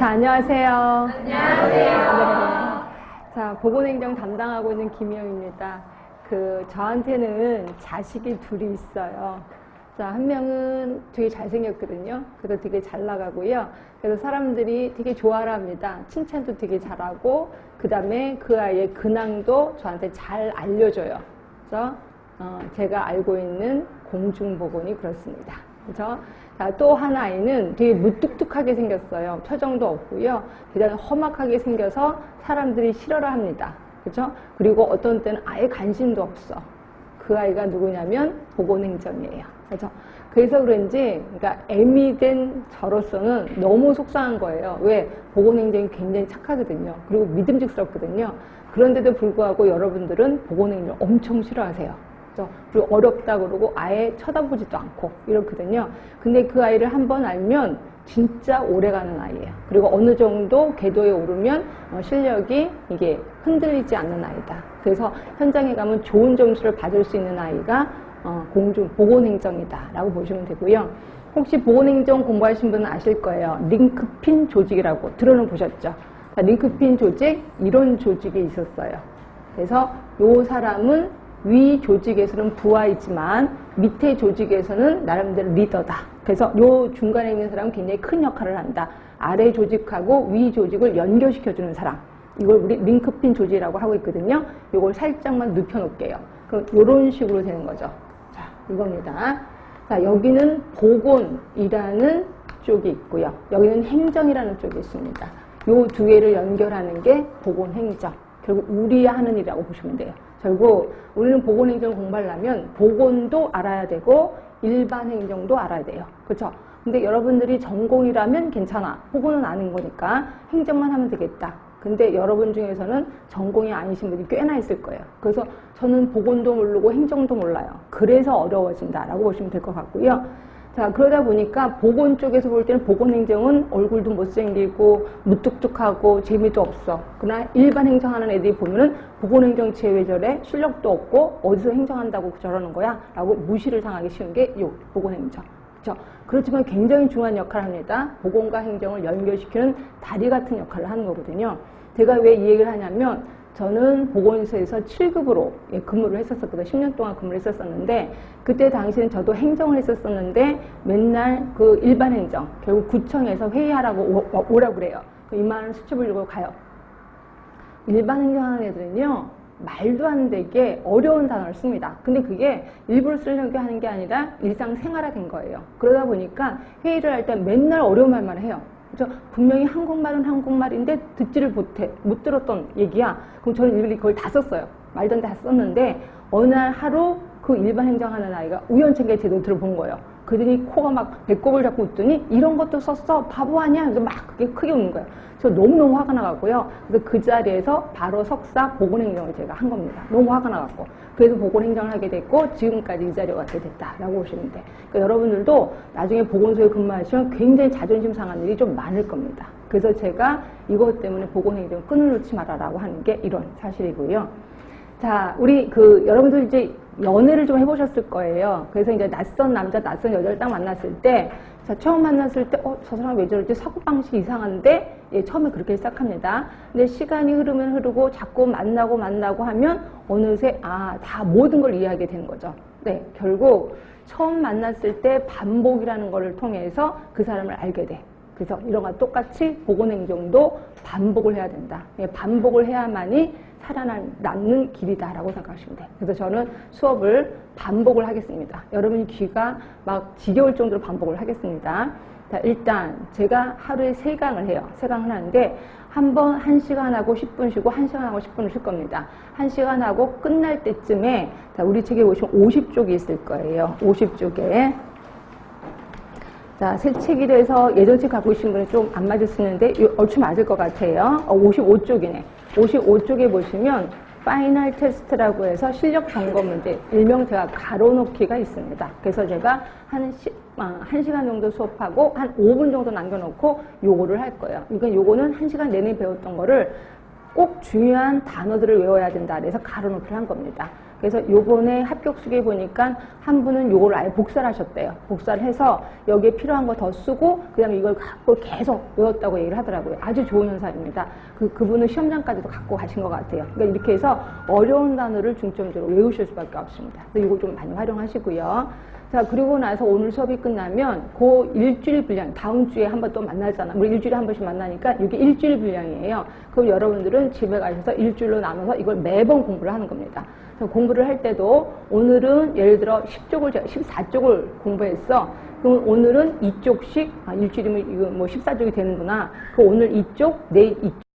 자, 안녕하세요. 안녕하세요. 네. 자, 보건행정 담당하고 있는 김희영입니다. 저한테는 자식이 둘이 있어요. 자, 한 명은 되게 잘생겼거든요. 그래서 되게 잘 나가고요. 그래서 사람들이 되게 좋아를 합니다. 칭찬도 되게 잘하고, 그 다음에 그 아이의 근황도 저한테 잘 알려줘요. 그래서 제가 알고 있는 공중보건이 그렇습니다. 그죠? 자, 또 한 아이는 되게 무뚝뚝하게 생겼어요. 표정도 없고요. 그다음에 험악하게 생겨서 사람들이 싫어를 합니다. 그죠? 그리고 어떤 때는 아예 관심도 없어. 그 아이가 누구냐면 보건행정이에요. 그죠? 그래서 그런지, 그러니까 애미 된 저로서는 너무 속상한 거예요. 왜? 보건행정이 굉장히 착하거든요. 그리고 믿음직스럽거든요. 그런데도 불구하고 여러분들은 보건행정 엄청 싫어하세요. 그리고 어렵다 그러고 아예 쳐다보지도 않고 이렇거든요. 근데 그 아이를 한번 알면 진짜 오래가는 아이예요. 그리고 어느 정도 궤도에 오르면 실력이 이게 흔들리지 않는 아이다. 그래서 현장에 가면 좋은 점수를 받을 수 있는 아이가 보건행정이다 라고 보시면 되고요. 혹시 보건행정 공부하신 분은 아실 거예요. 링크핀 조직이라고 들어는 보셨죠? 자, 링크핀 조직, 이런 조직이 있었어요. 그래서 이 사람은 위 조직에서는 부하이지만 밑에 조직에서는 나름대로 리더다. 그래서 요 중간에 있는 사람은 굉장히 큰 역할을 한다. 아래 조직하고 위 조직을 연결시켜주는 사람. 이걸 우리 링크핀 조직이라고 하고 있거든요. 이걸 살짝만 눕혀놓을게요. 그럼 이런 식으로 되는 거죠. 자, 이겁니다. 자, 여기는 보건이라는 쪽이 있고요. 여기는 행정이라는 쪽이 있습니다. 요 두 개를 연결하는 게 보건행정. 결국 우리야 하는 일이라고 보시면 돼요. 결국 우리는 보건행정 공부하려면 보건도 알아야 되고 일반 행정도 알아야 돼요. 그렇죠? 근데 여러분들이 전공이라면 괜찮아. 보건은 아는 거니까 행정만 하면 되겠다. 근데 여러분 중에서는 전공이 아니신 분이 꽤나 있을 거예요. 그래서 저는 보건도 모르고 행정도 몰라요. 그래서 어려워진다라고 보시면 될 것 같고요. 자, 그러다 보니까 보건 쪽에서 볼 때는 보건행정은 얼굴도 못생기고 무뚝뚝하고 재미도 없어. 그러나 일반 행정하는 애들이 보면은 보건행정체 왜 저래? 실력도 없고 어디서 행정한다고 저러는 거야? 라고 무시를 당하기 쉬운 게 요 보건행정. 그렇죠? 그렇지만 굉장히 중요한 역할을 합니다. 보건과 행정을 연결시키는 다리 같은 역할을 하는 거거든요. 제가 왜 이 얘기를 하냐면 저는 보건소에서 7급으로 근무를 했었거든요. 10년 동안 근무를 했었는데 그때 당시에는 저도 행정을 했었는데 맨날 그 일반 행정, 결국 구청에서 회의하라고 오라고 그래요. 이만한 수첩을 들고 가요. 일반 행정하는 애들은요, 말도 안 되게 어려운 단어를 씁니다. 근데 그게 일부러 쓰려고 하는 게 아니라 일상생활화된 거예요. 그러다 보니까 회의를 할 때 맨날 어려운 말만 해요. 그렇죠? 분명히 한국말은 한국말인데 듣지를 못해. 못 들었던 얘기야. 그럼 저는 일일이 그걸 다 썼어요. 말도 안 돼 다 썼는데 어느 날 하루 그 일반 행정하는 아이가 우연찮게 제 노트를 본 거예요. 그들이 코가 막 배꼽을 잡고 웃더니 이런 것도 썼어? 바보 아니야? 그래서 막 그게 크게 웃는 거예요. 저 너무너무 화가 나가고요. 그래서 그 자리에서 바로 석사 보건행정을 제가 한 겁니다. 너무 화가 나갔고. 그래서 보건행정을 하게 됐고 지금까지 이 자리에 왔게 됐다라고 보시면 돼. 그러니까 여러분들도 나중에 보건소에 근무하시면 굉장히 자존심 상한 일이 좀 많을 겁니다. 그래서 제가 이것 때문에 보건행정 끈을 놓지 말아라고 하는 게 이런 사실이고요. 자, 우리 여러분들 이제 연애를 좀 해보셨을 거예요. 그래서 이제 낯선 남자, 낯선 여자를 딱 만났을 때, 자, 처음 만났을 때, 저 사람 왜 저러지? 사고방식이 이상한데? 예, 처음에 그렇게 시작합니다. 근데 시간이 흐르면 흐르고 자꾸 만나고 하면 어느새, 다 모든 걸 이해하게 되는 거죠. 네, 결국 처음 만났을 때 반복이라는 거를 통해서 그 사람을 알게 돼. 그래서 이런 거 똑같이 보건행정도 반복을 해야 된다. 예, 반복을 해야만이 살아남는 길이다라고 생각하시면 돼요. 그래서 저는 수업을 반복을 하겠습니다. 여러분이 귀가 막 지겨울 정도로 반복을 하겠습니다. 자, 일단 제가 하루에 3강을 해요. 3강을 하는데 한 번 1시간 하고 10분 쉬고 1시간 하고 10분을 쉴 겁니다. 1시간 하고 끝날 때쯤에 자, 우리 책에 보시면 50쪽이 있을 거예요. 50쪽에 자, 새 책이라서 예전 책 갖고 계신 분은 좀 안 맞을 수 있는데 얼추 맞을 것 같아요. 55쪽이네. 55쪽에 보시면 파이널 테스트라고 해서 실력 점검 문제, 일명 제가 가로놓기가 있습니다. 그래서 제가 한 1시간 정도 수업하고 한 5분 정도 남겨놓고 요거를 할 거예요. 그러니까 요거는 1시간 내내 배웠던 거를 꼭 중요한 단어들을 외워야 된다. 그래서 가로놓기를 한 겁니다. 그래서 요번에 합격수기에 보니까 한 분은 요걸 아예 복사를 하셨대요. 복사를 해서 여기에 필요한 거 더 쓰고 그다음에 이걸 갖고 계속 외웠다고 얘기를 하더라고요. 아주 좋은 현상입니다. 그분은 시험장까지도 갖고 가신 것 같아요. 그러니까 이렇게 해서 어려운 단어를 중점적으로 외우실 수밖에 없습니다. 그래서 이거 좀 많이 활용하시고요. 자, 그리고 나서 오늘 수업이 끝나면 그 일주일 분량, 다음 주에 한번 또 만나잖아. 우리 일주일에 한 번씩 만나니까 이게 일주일 분량이에요. 그럼 여러분들은 집에 가셔서 일주일로 나눠서 이걸 매번 공부를 하는 겁니다. 그래서 공부를 할 때도 오늘은 예를 들어 14쪽을 공부했어. 그럼 오늘은 2쪽씩, 일주일이면 이거 뭐 14쪽이 되는구나. 그 오늘 2쪽, 내일 2쪽.